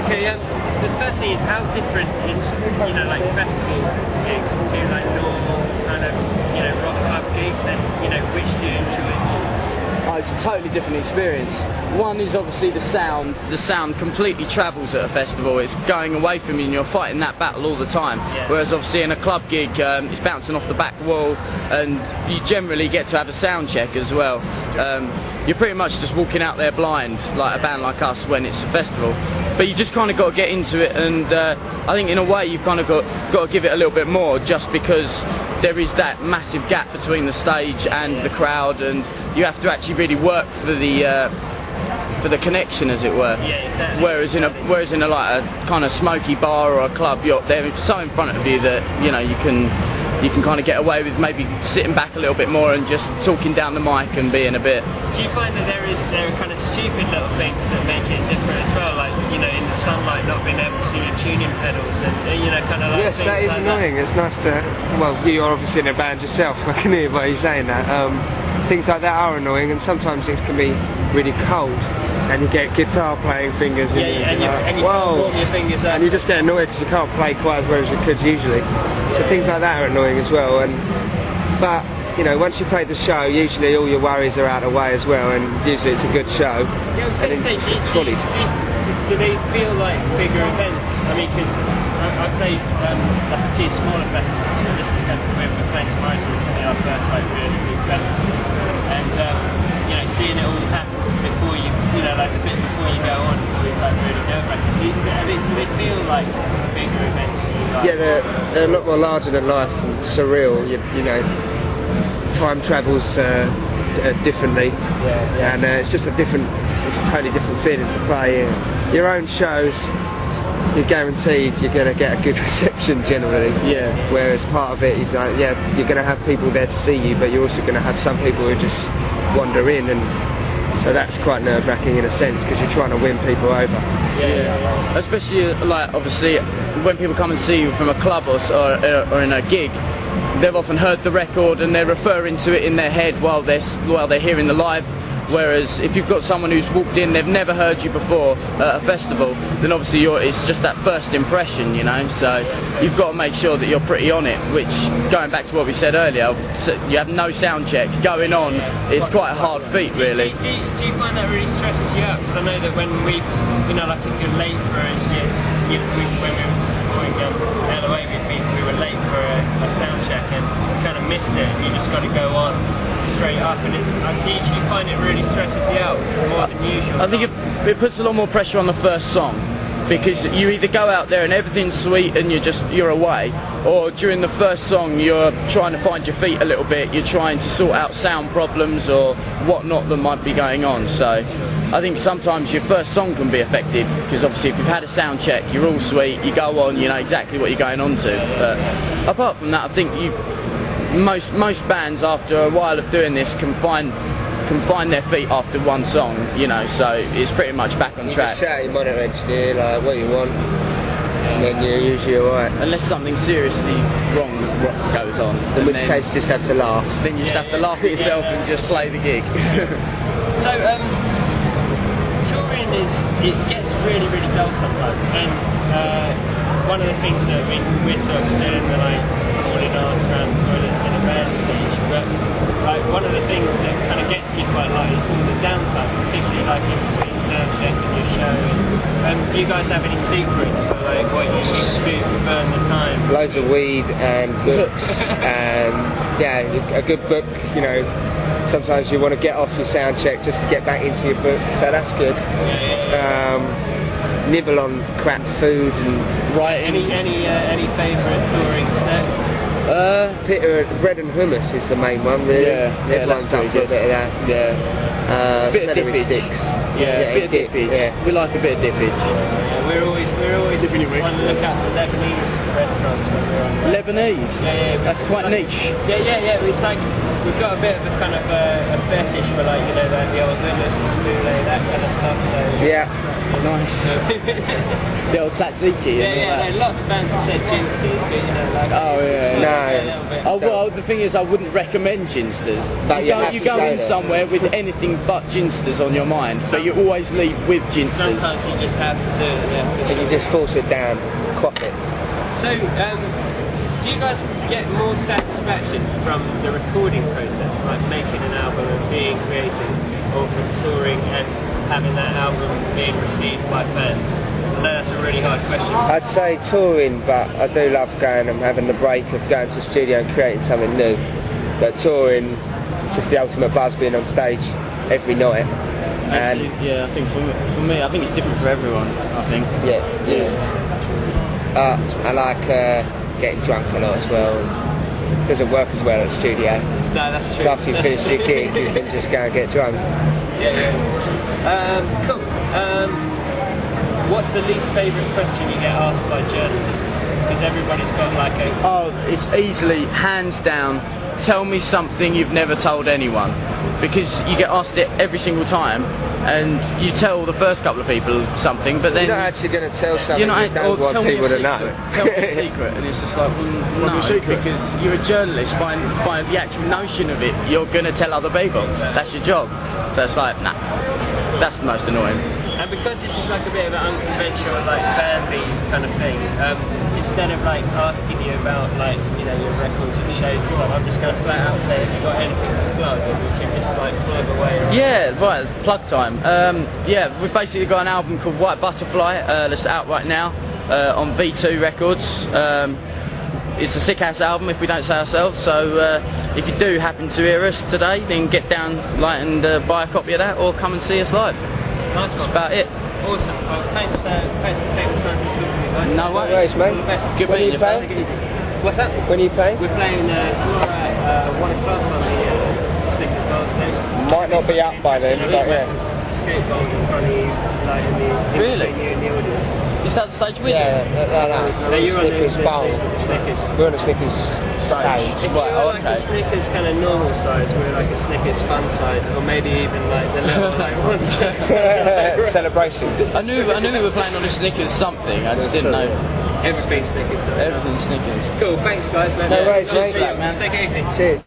Okay, the first thing is, how different is, like festival gigs to like normal kind of, rock club gigs, and, which do you enjoy more? Oh, it's a totally different experience. One is obviously the sound. The sound completely travels at a festival. It's going away from you and you're fighting that battle all the time. Yeah. Whereas obviously in a club gig, it's bouncing off the back wall, and you generally get to have a sound check as well. You're pretty much just walking out there blind, like a band like us, when it's a festival. But you just kind of got to get into it, and I think in a way you've kind of got to give it a little bit more, just because there is that massive gap between the stage and the crowd, and you have to actually really work for the connection, as it were. Yeah, exactly. Whereas in a like a kind of smoky bar or a club, they're so in front of you that you can kind of get away with maybe sitting back a little bit more and just talking down the mic and being a bit. Do you find that there are kind of stupid little things that make it different as well, like in the sunlight not being able to see your tuning pedals, and kind of like yes, things that is like annoying. that? It's nice to. Well, you're obviously in a band yourself. I can hear by you saying that. Things like that are annoying, and sometimes it can be really cold, and you get guitar playing fingers. And you can't warm your fingers up. And you just get annoyed because you can't play quite as well as you could usually. So things like that are annoying as well. But once you play the show, usually all your worries are out of the way as well, and usually it's a good show. Yeah, I was going to say, do they feel like bigger events? I mean, because I played like a few smaller festivals, but this is kind of, we're playing tomorrow, so it's going to be our first like really big festival, and seeing it all happen before you, like a bit before you go on, it's always like really nerve-wracking. Do they feel like bigger events for you guys? Yeah, they're a lot more larger than life and surreal. Time travels differently, and it's just it's a totally different feeling to play. Your own shows, you're guaranteed you're going to get a good reception generally. Yeah. Whereas part of it is like, you're going to have people there to see you, but you're also going to have some people who just wander in, and so that's quite nerve-wracking in a sense, because you're trying to win people over. Yeah. Especially like obviously when people come and see you from a club or in a gig, they've often heard the record and they're referring to it in their head while they're hearing the live. Whereas if you've got someone who's walked in, they've never heard you before at a festival, then obviously it's just that first impression, so you've got to make sure that you're pretty on it, which, going back to what we said earlier, you have no sound check going on. It's quite a hard feat, really. Do you find that really stresses you out? Because I know that when we, like if you're late for when we were supporting LOA, we were late for a sound check and kind of missed it, and you just got to go on straight up, and do you find it really stresses you out more than usual? I think it puts a lot more pressure on the first song, because you either go out there and everything's sweet and you're away, or during the first song you're trying to find your feet a little bit, you're trying to sort out sound problems or whatnot that might be going on. So I think sometimes your first song can be affected, because obviously if you've had a sound check, you're all sweet, you go on, you know exactly what you're going on to. But apart from that, I think most bands after a while of doing this can find their feet after one song, so it's pretty much back on track. Just shout at your monitor engineer like what you want, and then you're usually alright. Unless something seriously wrong goes on. In which case you just have to laugh. Then you just have to laugh at yourself and just play the gig. So touring it gets really, really dull sometimes, and one of the things that we're sort of still in the hauling arse around toilets in a band stage, but one of the things that kind of gets you quite a lot is all the downtime, particularly in between sound check and your show. And do you guys have any secrets for what you need to do to burn the time? Loads of weed and books, and a good book. Sometimes you want to get off your sound check just to get back into your book, so that's good. Nibble on crap food and writing. Any favourite touring snacks? Bread and hummus is the main one, really. Everyone's up for a bit of that. Bit of celery dippage. sticks. Bit of dippage. Yeah. We like a bit of dippage. We're always on the lookout for Lebanese restaurants when we're on. Lebanese? Yeah. That's quite niche. Yeah. It's like we've got a bit of a kind of a fetish for the old hummus, tabbouleh, that kind of stuff. So that's nice. The old tzatziki. Lots of bands have said ginsters, but well, the thing is, I wouldn't recommend ginsters. But you go in somewhere with anything but ginsters on your mind, so you always leave with ginsters. Sometimes you just have the But you just force it down, quaff it. So, do you guys get more satisfaction from the recording process, like making an album and being creative, or from touring and having that album being received by fans? I know that's a really hard question. I'd say touring, but I do love going and having the break of going to the studio and creating something new. But touring, it's just the ultimate buzz being on stage every night. And yeah, I think for me, I think it's different for everyone. I think. Yeah. I like getting drunk a lot as well. It doesn't work as well at the studio. No, that's true. So after you finish your gig, you can just go and get drunk. Cool. What's the least favourite question you get asked by journalists? Because everybody's got like a... Oh, it's easily, hands down, tell me something you've never told anyone. Because you get asked it every single time, and you tell the first couple of people something, but then... You're not actually going to tell something you don't want people to know. Tell me a secret, and it's just like, well, no, because you're a journalist, by the actual notion of it, you're going to tell other people. That's your job. So it's like, nah, that's the most annoying. And because this is like a bit of an unconventional, like bandy kind of thing, instead of like asking you about like, you know, your records and shows and stuff, I'm just going to flat out say, have you got anything to plug? And we can just like plug away. Yeah, right, plug time. Yeah, we've basically got an album called White Butterfly that's out right now on V2 Records. It's a sick ass album if we don't say ourselves, so if you do happen to hear us today, then get down and buy a copy of that, or come and see us live. Nice. That's about it. Awesome. Well, thanks for taking the time to talk to me, guys. No worries, mate. All the best. Good When are meeting you you, playing? Take it easy. What's that? When are you playing? We're playing tomorrow at 1 o'clock on the Snickers Bar stage. Might not be up by then, but yeah. Skateboard in front of you, like in the Really? between you and the audience. Is that the stage with Yeah, No, no. you're on Snickers bar. the Snickers. We're on the Snickers stage. If you were like a Snickers kind of normal size, we're like a Snickers fun size, or maybe even like the level like one size. Celebrations. I knew we were playing on the Snickers something, I just didn't know. Everything's Snickers. So Everything's Snickers. cool, thanks guys, man. No worries, Cheers, mate. Man. Take it easy. Cheers.